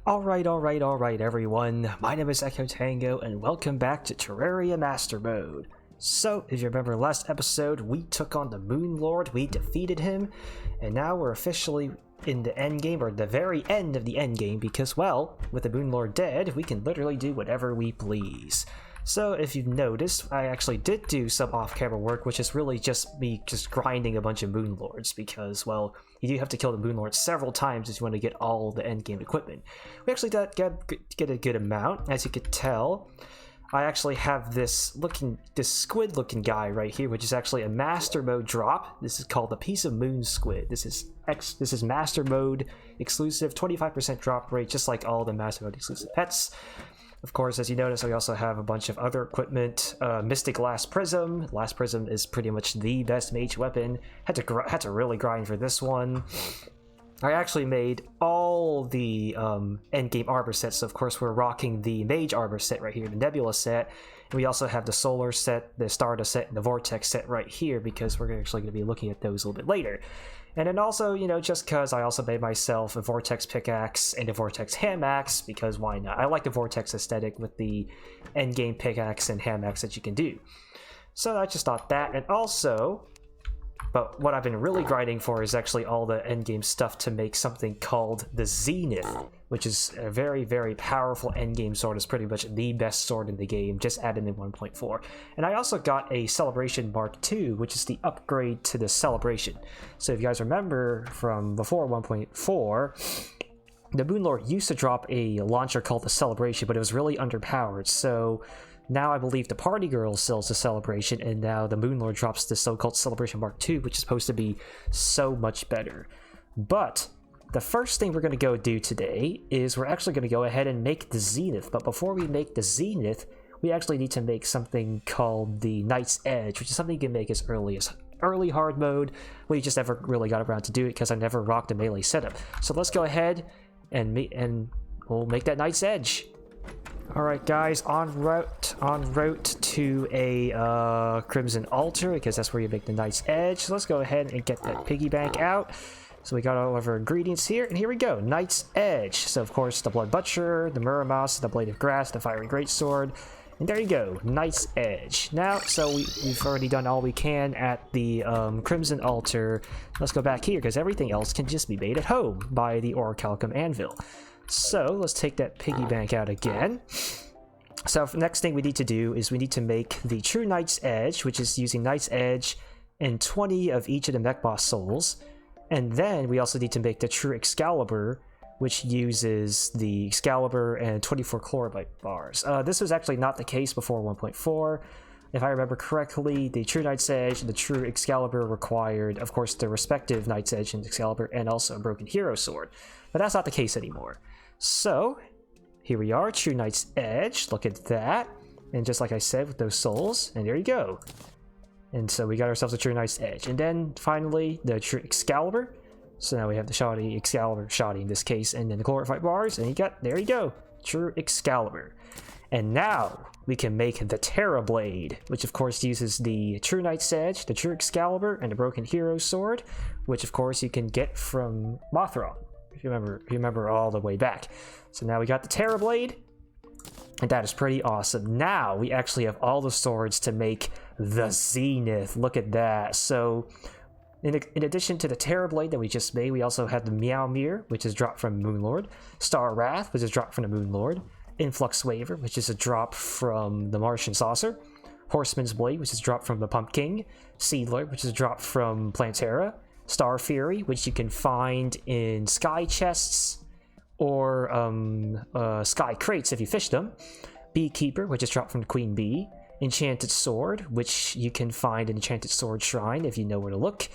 Alright everyone, my name is EchoTango and welcome back to Terraria Master Mode. So, if you remember last episode, we took on the Moon Lord, we defeated him, and now we're officially in the endgame, or the very end of the endgame, because, well, with the Moon Lord dead, we can literally do whatever we please. So, if you've noticed, I actually did do some off-camera work, which is really just me just grinding a bunch of Moon Lords, because, well, you do have to kill the Moon Lord several times if you want to get all the endgame equipment. We actually did get a good amount, as you could tell. I actually have this squid-looking guy right here, which is actually a Master Mode drop. This is called the Piece of Moon Squid. This is Master Mode exclusive, 25% drop rate, just like all the Master Mode exclusive pets. Of course, as you notice, we also have a bunch of other equipment. Mystic Last Prism. Last Prism is pretty much the best mage weapon. Had to really grind for this one. I actually made all the endgame armor sets. So of course, we're rocking the Mage armor set right here, the Nebula set. And we also have the Solar set, the Stardust set, and the Vortex set right here, because we're actually going to be looking at those a little bit later. And then also, you know, just because I also made myself a Vortex pickaxe and a Vortex ham axe, because why not? I like the Vortex aesthetic with the endgame pickaxe and ham axe that you can do. So I just thought that, and also, but what I've been really grinding for is actually all the endgame stuff to make something called the Zenith, which is a very, very powerful endgame sword. It's pretty much the best sword in the game, just added in 1.4. And I also got a Celebration Mk2, which is the upgrade to the Celebration. So if you guys remember from before 1.4, the Moon Lord used to drop a launcher called the Celebration, but it was really underpowered. So now I believe the Party Girl sells the Celebration, and now the Moon Lord drops the so-called Celebration Mk2, which is supposed to be so much better. But the first thing we're going to go do today is we're actually going to go ahead and make the Zenith. But before we make the Zenith, we actually need to make something called the Knight's Edge, which is something you can make as early hard mode. We just never really got around to do it because I never rocked a melee setup. So let's go ahead and we'll make that Knight's Edge. Alright guys, en route to a Crimson Altar, because that's where you make the Knight's Edge. So let's go ahead and get that piggy bank out. So we got all of our ingredients here, and here we go, Knight's Edge. So of course the Blood Butcher, the Muramas, the Blade of Grass, the Fiery Greatsword, and there you go, Knight's Edge. Now, so we've already done all we can at the Crimson Altar. Let's go back here, because everything else can just be made at home by the Orichalcum Anvil. So let's take that piggy bank out again. So next thing we need to do is we need to make the true Knight's Edge, which is using Knight's Edge and 20 of each of the mech boss souls. And then we also need to make the true Excalibur, which uses the Excalibur and 24 chlorophyte bars. This was actually not the case before 1.4. If I remember correctly, the true Knight's Edge and the true Excalibur required, of course, the respective Knight's Edge and Excalibur, and also a Broken Hero Sword. But that's not the case anymore. So, here we are, true Knight's Edge. Look at that. And just like I said, with those souls, and there you go. And so we got ourselves a true Knight's Edge. And then, finally, the true Excalibur. So now we have the shoddy Excalibur, shoddy in this case, and then the chlorophyte bars, and there you go, true Excalibur. And now we can make the Terra Blade, which of course uses the true Knight's Edge, the true Excalibur, and the Broken Hero Sword, which of course you can get from Mothron, if you remember all the way back. So now we got the Terra Blade, and that is pretty awesome. Now we actually have all the swords to make the Zenith. Look at that. So in addition to the Terra Blade that we just made, we also have the Meow Mirror, which is dropped from Moon Lord, Star Wrath, which is dropped from the Moon Lord, Influx Waver, which is a drop from the Martian Saucer, Horseman's Blade, which is dropped from the Pumpkin, Seedler, which is dropped from Plantera, Star Fury, which you can find in Sky Chests or Sky Crates if you fish them, Beekeeper, which is dropped from the Queen Bee, Enchanted Sword, which you can find in Enchanted Sword Shrine if you know where to look.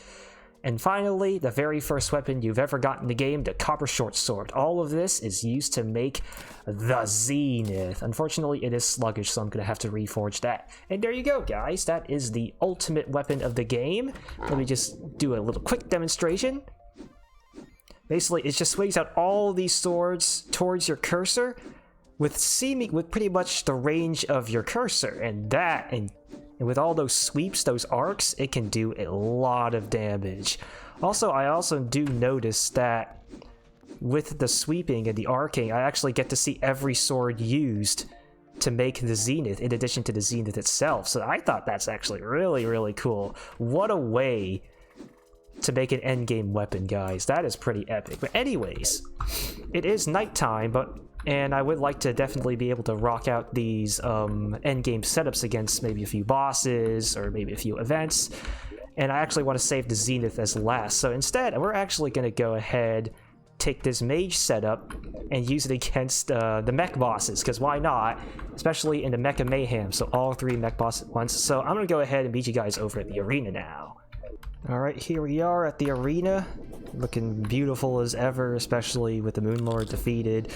And finally, the very first weapon you've ever got in the game, the Copper Short Sword. All of this is used to make the Zenith. Unfortunately, it is sluggish, so I'm going to have to reforge that. And there you go, guys. That is the ultimate weapon of the game. Let me just do a little quick demonstration. Basically, it just swings out all these swords towards your cursor with pretty much the range of your cursor. And with all those sweeps, those arcs, it can do a lot of damage. Also, I also do notice that with the sweeping and the arcing, I actually get to see every sword used to make the Zenith, in addition to the Zenith itself. So I thought that's actually really, really cool. What a way to make an endgame weapon, guys. That is pretty epic. But anyways, it is nighttime, and I would like to definitely be able to rock out these endgame setups against maybe a few bosses or maybe a few events. And I actually want to save the Zenith as last. So instead, we're actually going to go ahead, take this Mage setup, and use it against the mech bosses, because why not? Especially in the Mecha Mayhem, so all 3 mech bosses at once. So I'm going to go ahead and meet you guys over at the arena now. Alright, here we are at the arena, looking beautiful as ever, especially with the Moonlord defeated.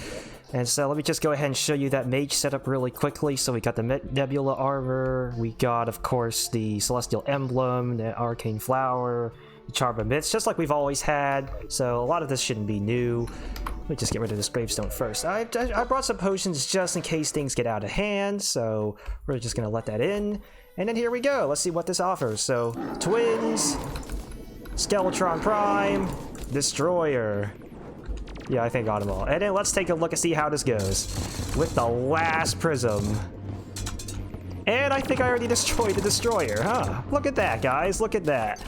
And so let me just go ahead and show you that Mage setup really quickly. So we got the Nebula armor, we got, of course, the Celestial Emblem, the Arcane Flower, the Charm of Myths, just like we've always had. So a lot of this shouldn't be new. Let me just get rid of this gravestone first. I brought some potions just in case things get out of hand, so we're just going to let that in. And then here we go. Let's see what this offers. So, Twins, Skeletron Prime, Destroyer. Yeah, I think I got them all. And then let's take a look and see how this goes with the Last Prism. And I think I already destroyed the Destroyer, huh? Look at that, guys. Look at that.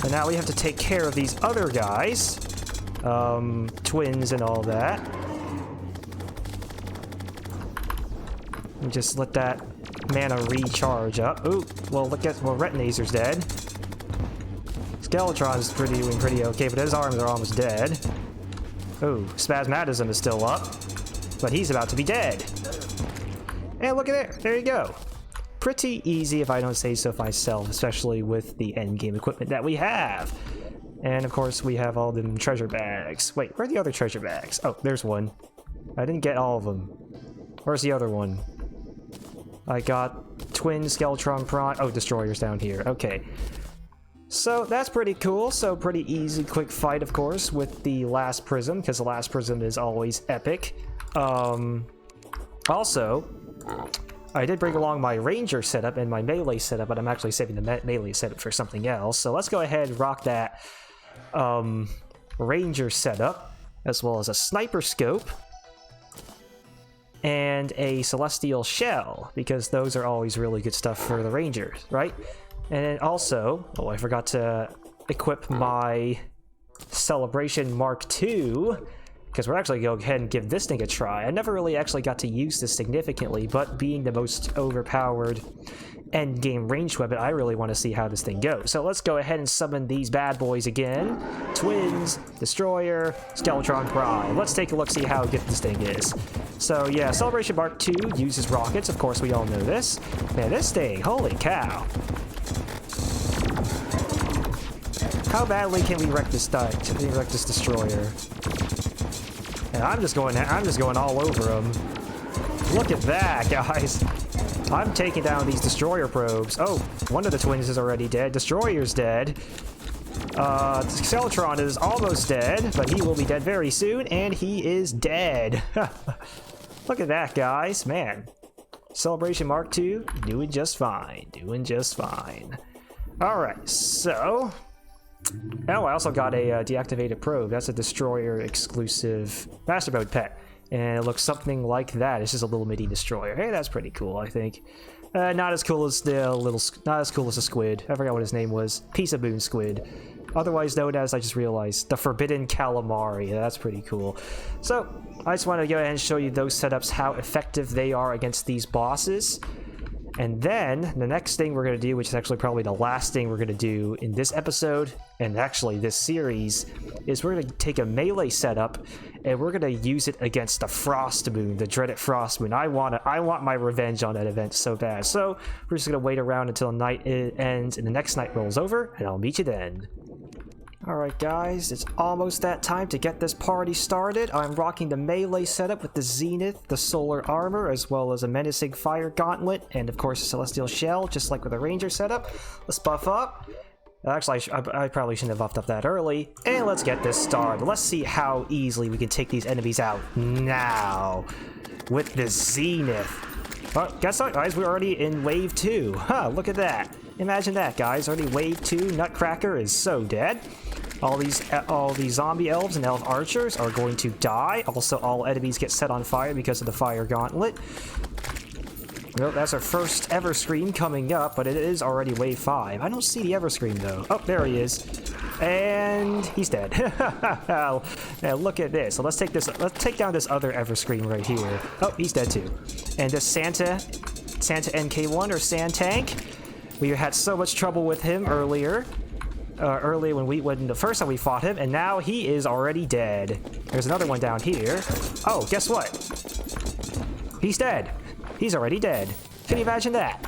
And now we have to take care of these other guys. Twins and all that. And just let that mana recharge up. Ooh, well, look at, well, Retinazer's dead. Skeletron's doing pretty okay, but his arms are almost dead. Ooh, Spasmatism is still up, but he's about to be dead. And look at there you go. Pretty easy if I don't say so myself, especially with the endgame equipment that we have. And of course, we have all the treasure bags. Wait, where are the other treasure bags? Oh, there's one. I didn't get all of them. Where's the other one? I got Twin, Skeletron Prime. Oh, Destroyer's down here. Okay. So that's pretty cool. So pretty easy, quick fight, of course, with the Last Prism, because the Last Prism is always epic. Also, I did bring along my Ranger setup and my Melee setup, but I'm actually saving the Melee setup for something else. So let's go ahead and rock that Ranger setup, as well as a Sniper Scope and a Celestial Shell, because those are always really good stuff for the Rangers, right? And then also, oh, I forgot to equip my Celebration Mk2, because we're actually going to go ahead and give this thing a try. I never really actually got to use this significantly, but being the most overpowered endgame ranged weapon, I really want to see how this thing goes. So let's go ahead and summon these bad boys again. Twins, Destroyer, Skeletron Prime. Let's take a look, see how good this thing is. So yeah, Celebration Mk2 uses rockets. Of course, we all know this. Man, this thing, holy cow. How badly can we wreck this Destroyer? And I'm just going all over him. Look at that, guys. I'm taking down these Destroyer probes. Oh, one of the twins is already dead. Destroyer's dead. Skeletron is almost dead, but he will be dead very soon, and he is dead. Look at that, guys. Man. Celebration Mk2, doing just fine. Doing just fine. Alright, so... Oh, I also got a deactivated probe. That's a Destroyer exclusive Master Mode pet. And it looks something like that. It's just a little mini Destroyer. Hey, that's pretty cool, I think. Not as cool as the squid. I forgot what his name was. Piece of Moon Squid. Otherwise known as, I just realized, the Forbidden Calamari. That's pretty cool. So, I just want to go ahead and show you those setups, how effective they are against these bosses. And then, the next thing we're going to do, which is actually probably the last thing we're going to do in this episode, and actually this series, is we're going to take a melee setup, and we're going to use it against the Frost Moon, the dreaded Frost Moon. I want my revenge on that event so bad. So, we're just going to wait around until night ends, and the next night rolls over, and I'll meet you then. Alright guys, it's almost that time to get this party started. I'm rocking the melee setup with the Zenith, the solar armor, as well as a menacing fire gauntlet, and of course a celestial shell, just like with the ranger setup. Let's buff up. Actually, I probably shouldn't have buffed up that early. And let's get this started. Let's see how easily we can take these enemies out now with the Zenith. Oh, guess what, guys? We're already in wave 2. Huh, look at that. Imagine that, guys. Already wave 2. Nutcracker is so dead. All these zombie elves and elf archers are going to die. Also, all enemies get set on fire because of the fire gauntlet. Well, that's our first ever scream coming up, but it is already wave 5. I don't see the ever scream though. Oh, there he is. And he's dead. Now, look at this. So let's take down this other ever scream right here. Oh, he's dead too. And this Santa Mk2 or Sand Tank, we had so much trouble with him earlier. When the first time we fought him, and now he is already dead. There's another one down here. Oh, guess what? He's dead. He's already dead. Can you imagine that?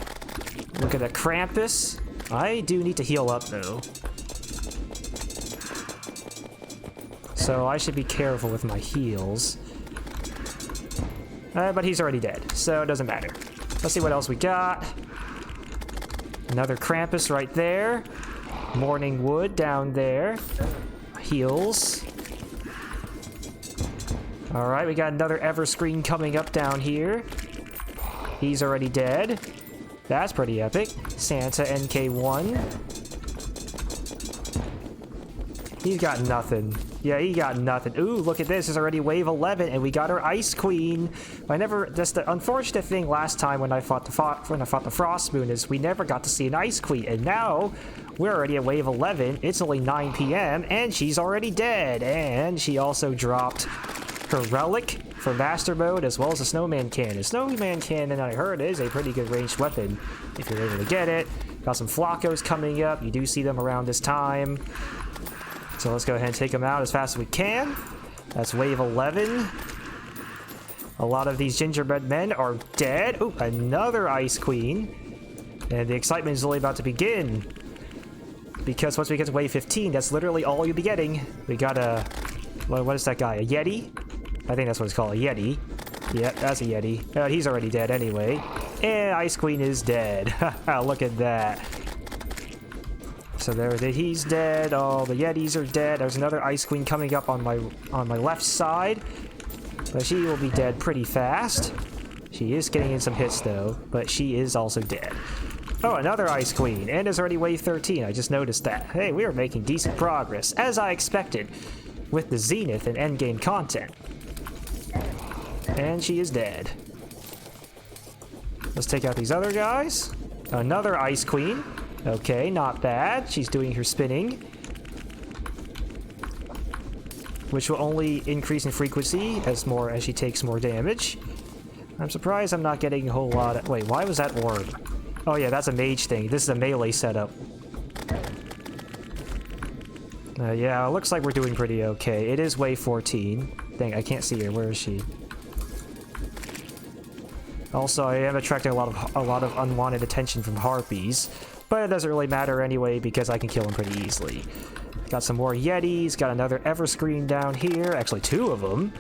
Look at the Krampus. I do need to heal up though. So I should be careful with my heals. But he's already dead, so it doesn't matter. Let's see what else we got. Another Krampus right there. Morning Wood down there. Heals. Alright, we got another Everscreen coming up down here. He's already dead. That's pretty epic. Santa Mk2. He's got nothing. Yeah, he got nothing. Ooh, look at this. It's already wave 11, and we got our Ice Queen. That's the unfortunate thing last time when I fought the Frost Moon is we never got to see an Ice Queen, and now we're already at wave 11. It's only 9 p.m., and she's already dead. And she also dropped her relic for Master Mode, as well as a Snowman Cannon. Snowman Cannon, I heard, is a pretty good ranged weapon if you're able to get it. Got some Floccos coming up. You do see them around this time. So let's go ahead and take them out as fast as we can. That's wave 11. A lot of these gingerbread men are dead. Ooh, another Ice Queen. And the excitement is only about to begin. Because once we get to wave 15, that's literally all you'll be getting. We got a... What is that guy? A Yeti? I think that's what it's called, a Yeti. Yep, that's a Yeti. He's already dead anyway. And Ice Queen is dead. Look at that. So he's dead. All the Yetis are dead. There's another Ice Queen coming up on my left side. But she will be dead pretty fast. She is getting in some hits though, but she is also dead. Oh, another Ice Queen, and it's already wave 13. I just noticed that. Hey, we are making decent progress, as I expected, with the Zenith and Endgame content. And she is dead. Let's take out these other guys. Another Ice Queen. Okay, not bad. She's doing her spinning, which will only increase in frequency as she takes more damage. I'm surprised I'm not getting a whole lot of... Wait, why was that orb? Oh yeah, that's a mage thing. This is a melee setup. Yeah, it looks like we're doing pretty okay. It is wave 14. Dang, I can't see her. Where is she? Also, I am attracting a lot of unwanted attention from harpies. But it doesn't really matter anyway because I can kill him pretty easily. Got some more Yetis. Got another Everscream down here. Actually, 2 of them.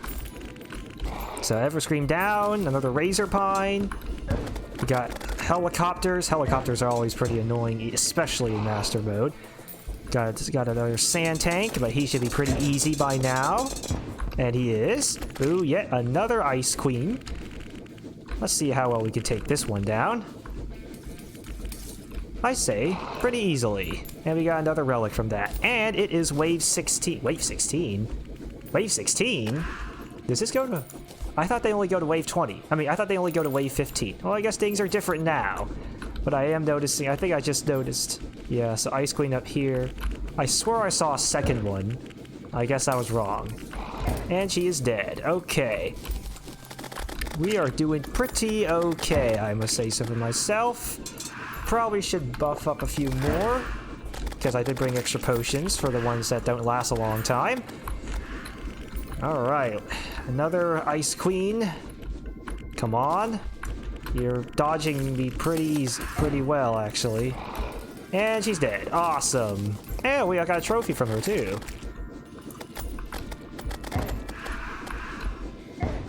So Everscream down. Another Razor Pine. We got helicopters. Helicopters are always pretty annoying, especially in Master Mode. Got another Sand Tank, but he should be pretty easy by now. And he is. Ooh, yet another Ice Queen. Let's see how well we can take this one down. I say, pretty easily. And we got another relic from that. And it is wave 16. Wave 16? Wave 16? Does this go to... I thought they only go to wave 20. I thought they only go to wave 15. Well, I guess things are different now. But I am noticing... I think I just noticed. Yeah, so Ice Queen up here. I swear I saw a second one. I guess I was wrong. And she is dead. Okay. We are doing pretty okay, I must say so for myself. Probably should buff up a few more, because I did bring extra potions for the ones that don't last a long time. Alright, another Ice Queen. Come on. You're dodging me pretty well, actually. And she's dead. Awesome. And we got a trophy from her, too.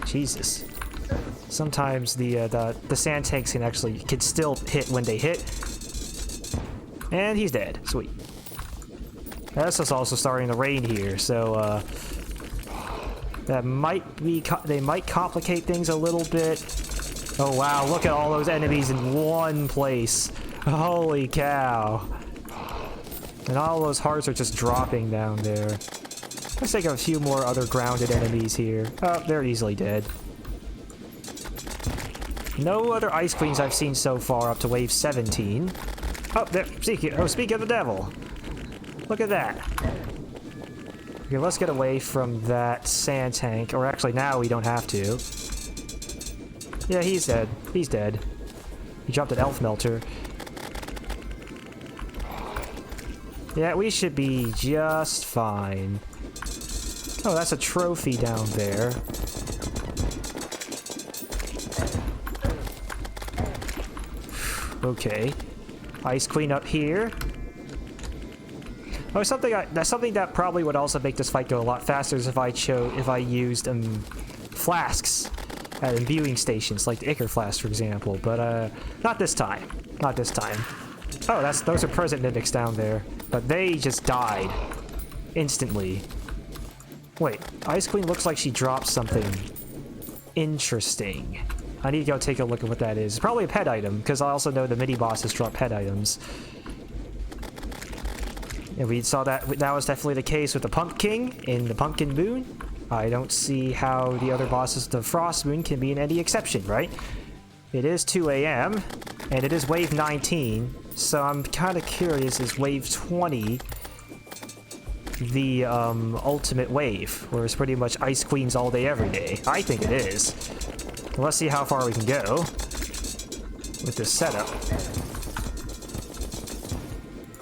Jesus. Sometimes the sand tanks can still hit when they hit. And he's dead. Sweet. This is also starting to rain here, so that might be they might complicate things a little bit. Oh wow, look at all those enemies in one place. Holy cow. And all those hearts are just dropping down there. Let's take a few more other grounded enemies here. Oh, they're easily dead. No other Ice Queens I've seen so far up to wave 17. Oh, there. Speak of the devil. Look at that. Okay, let's get away from that sand tank. Or actually, now we don't have to. Yeah, he's dead. He's dead. He dropped an elf melter. Yeah, we should be just fine. Oh, that's a trophy down there. Okay. Ice Queen up here. Oh, that's something that probably would also make this fight go a lot faster is if I used flasks at imbuing stations, like the Ichor Flask, for example. But not this time. Not this time. Oh, those are present mimics down there, but they just died instantly. Wait, Ice Queen looks like she dropped something interesting. I need to go take a look at what that is. It's probably a pet item, because I also know the mini-bosses drop pet items. And we saw that was definitely the case with the Pumpkin in the Pumpkin Moon. I don't see how the other bosses of the Frost Moon can be in any exception, right? It is 2 a.m., and it is wave 19, so I'm kind of curious, is wave 20 the ultimate wave, where it's pretty much Ice Queens all day, every day? I think it is. Let's see how far we can go with this setup.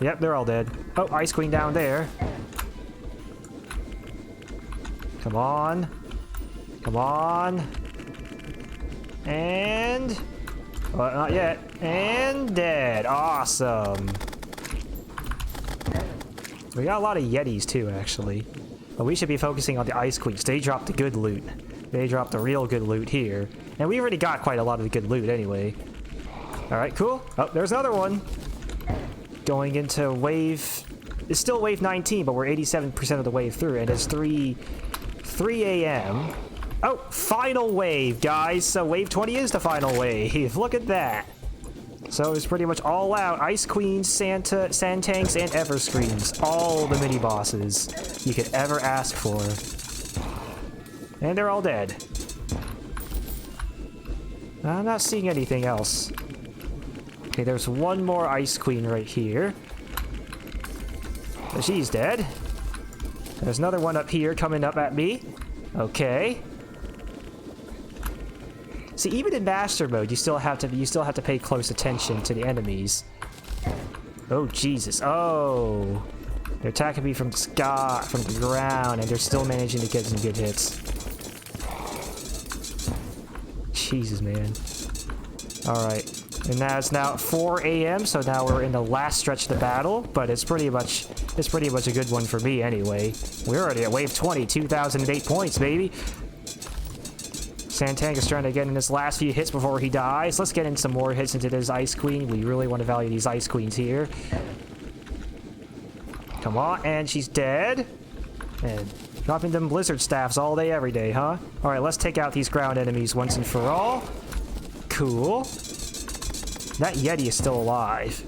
Yep, they're all dead. Oh, Ice Queen down there. Come on. Come on. And... well, not yet. And dead. Awesome. We got a lot of Yetis too, actually. But we should be focusing on the Ice Queens. They dropped the good loot. They dropped the real good loot here. And we already got quite a lot of the good loot anyway. Alright, cool. Oh, there's another one. Going into wave... it's still wave 19, but we're 87% of the wave through. And it's 3 a.m. Oh, final wave, guys. So wave 20 is the final wave. Look at that. So it's pretty much all out. Ice Queens, Sand Tanks, and Everscreams. All the mini-bosses you could ever ask for. And they're all dead. I'm not seeing anything else. Okay, there's one more Ice Queen right here. She's dead. There's another one up here coming up at me. Okay. See, even in Master Mode, you still have to pay close attention to the enemies. Oh Jesus! Oh, they're attacking me from the sky, from the ground, and they're still managing to get some good hits. Jesus, man. All right, and now it's 4 a.m. So now we're in the last stretch of the battle, but it's pretty much a good one for me anyway. We're already at wave 20, 2,008 points, baby. Sand is trying to get in his last few hits before he dies. Let's get in some more hits into this Ice Queen. We really want to value these Ice Queens here. Come on, and she's dead. And dropping them blizzard staffs all day, every day, huh? All right, let's take out these ground enemies once and for all. Cool. That Yeti is still alive.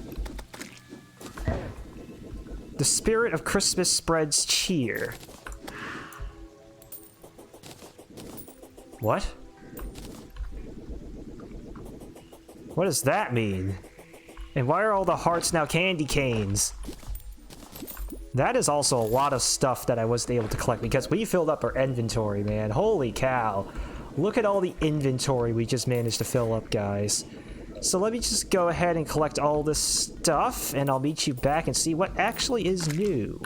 The spirit of Christmas spreads cheer. What? What does that mean? And why are all the hearts now candy canes? That is also a lot of stuff that I wasn't able to collect because we filled up our inventory, man. Holy cow. Look at all the inventory we just managed to fill up, guys. So let me just go ahead and collect all this stuff, and I'll meet you back and see what actually is new.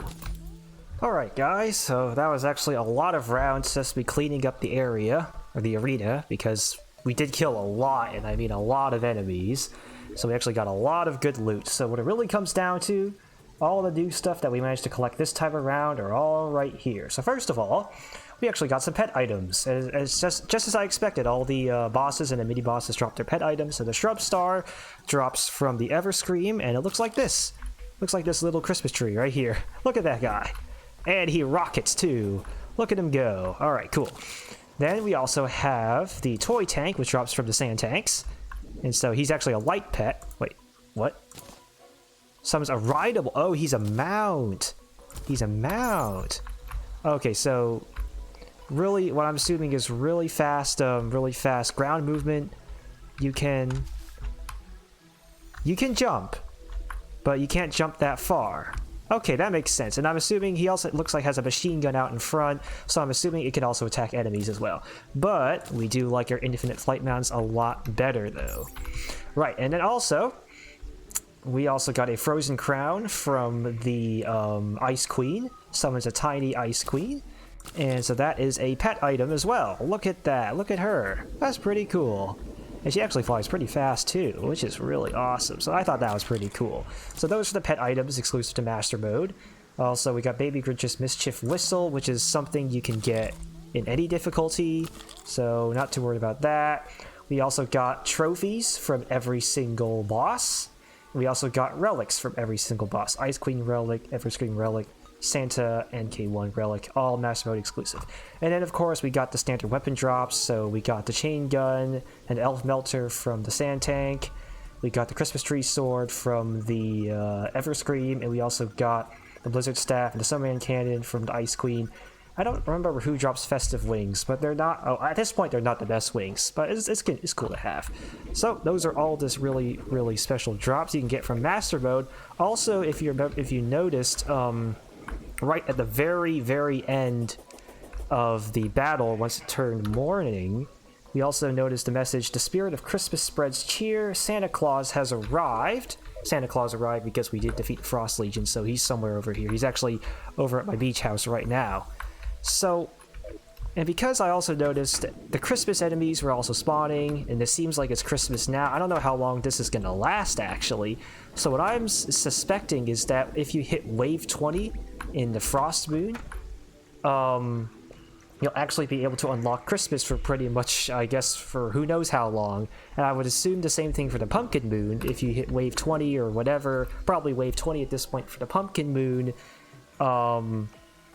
Alright, guys, so that was actually a lot of rounds just me cleaning up the area, or the arena, because we did kill a lot, and I mean a lot of enemies. So we actually got a lot of good loot. So what it really comes down to, all the new stuff that we managed to collect this time around are all right here. So first of all, we actually got some pet items. As just as I expected, all the bosses and the mini-bosses dropped their pet items. So the Shrub Star drops from the Everscream, and it looks like this. Looks like this little Christmas tree right here. Look at that guy. And he rockets too. Look at him go. Alright, cool. Then we also have the Toy Tank, which drops from the Sand Tanks. And so he's actually a light pet. Wait, what? Summons a rideable. Oh, he's a mount. He's a mount. Okay, so really, what I'm assuming is really fast ground movement. You can jump, but you can't jump that far. Okay, that makes sense. And I'm assuming he also looks like has a machine gun out in front, so I'm assuming it can also attack enemies as well. But we do like our infinite flight mounts a lot better though. Right, and then also we also got a frozen crown from the Ice Queen. Summons a tiny Ice Queen. And so that is a pet item as well. Look at that. Look at her. That's pretty cool. And she actually flies pretty fast too, which is really awesome. So I thought that was pretty cool. So those are the pet items exclusive to Master Mode. Also, we got Baby Grinch's Mischief Whistle, which is something you can get in any difficulty. So not too worried about that. We also got trophies from every single boss. We also got relics from every single boss. Ice Queen Relic, Everscream Relic, Santa, and K1 Relic, all Master Mode exclusive. And then of course we got the standard weapon drops, so we got the chain gun and elf melter from the sand tank. We got the Christmas tree sword from the Everscream, and we also got the blizzard staff and the Summerman cannon from the Ice Queen. I don't remember who drops festive wings, but they're not. Oh, at this point they're not the best wings, but it's cool to have. So those are all this really special drops you can get from Master Mode. Also, if you noticed, right at the very end of the battle, once it turned morning, we also noticed the message: "The spirit of Christmas spreads cheer. Santa Claus has arrived." Santa Claus arrived because we did defeat Frost Legion, so he's somewhere over here. He's actually over at my beach house right now. So, and because I also noticed that the Christmas enemies were also spawning, and it seems like it's Christmas now. I don't know how long this is going to last, actually. So what I'm suspecting is that if you hit wave 20 in the Frost Moon, you'll actually be able to unlock Christmas for pretty much, I guess, for who knows how long. And I would assume the same thing for the Pumpkin Moon. If you hit wave 20 or whatever, probably wave 20 at this point for the Pumpkin Moon,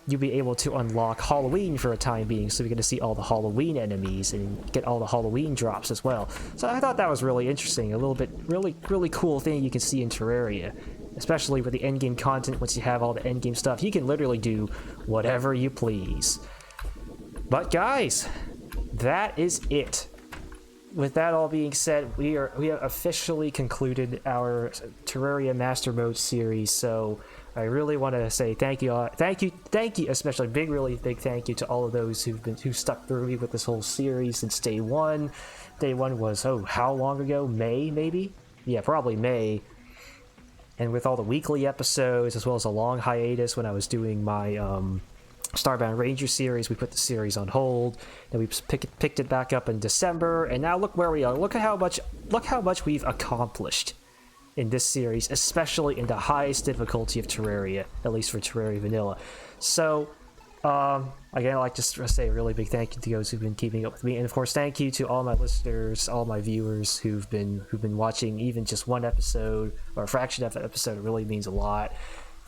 you'll be able to unlock Halloween for a time being, so we're going to see all the Halloween enemies and get all the Halloween drops as well. So I thought that was really interesting, a little bit really cool thing you can see in Terraria, especially with the endgame content. Once you have all the endgame stuff, you can literally do whatever you please. But guys, that is it. With that all being said, we have officially concluded our Terraria Master Mode series. So I really want to say thank you, especially really big thank you to all of those who stuck through me with this whole series since day one. Day one was how long ago? May maybe? Yeah, probably May. And with all the weekly episodes as well as a long hiatus when I was doing my Starbound Ranger series, we put the series on hold. Then we picked it back up in December, and now look where we are. Look how much we've accomplished in this series, especially in the highest difficulty of Terraria, at least for Terraria Vanilla. So, again, I'd like to say a really big thank you to those who've been keeping up with me, and of course, thank you to all my listeners, all my viewers who've been watching even just one episode or a fraction of an episode. It really means a lot,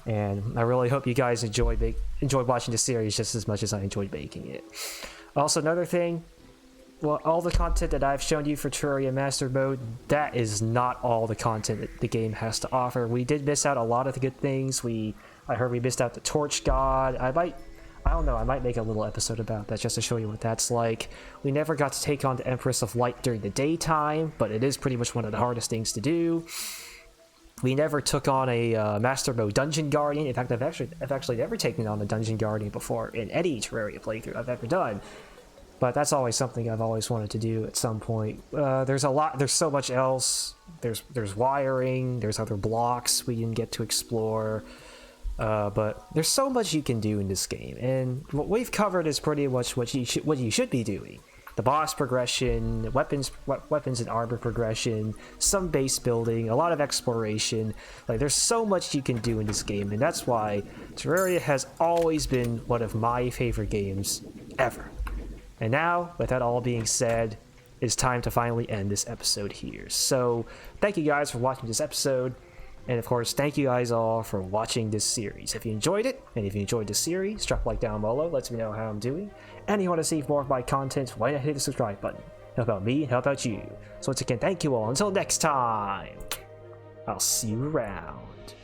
and I really hope you guys enjoyed watching the series just as much as I enjoyed making it. Also, another thing. Well, all the content that I've shown you for Terraria Master Mode, that is not all the content that the game has to offer. We did miss out a lot of the good things. I heard we missed out the Torch God. I might make a little episode about that just to show you what that's like. We never got to take on the Empress of Light during the daytime, but it is pretty much one of the hardest things to do. We never took on a Master Mode Dungeon Guardian. In fact, I've actually never taken on a Dungeon Guardian before in any Terraria playthrough I've ever done. But that's always something I've always wanted to do at some point. There's so much else. There's wiring, there's other blocks we didn't get to explore. But there's so much you can do in this game, and what we've covered is pretty much what you should be doing. The boss progression, weapons and armor progression, some base building, a lot of exploration. Like, there's so much you can do in this game, and that's why Terraria has always been one of my favorite games ever. And now, with that all being said, it's time to finally end this episode here. So, thank you guys for watching this episode. And of course, thank you guys all for watching this series. If you enjoyed it, and if you enjoyed this series, drop a like down below, lets me know how I'm doing. And if you want to see more of my content, why not hit the subscribe button? Help out me, help out you. So once again, thank you all. Until next time, I'll see you around.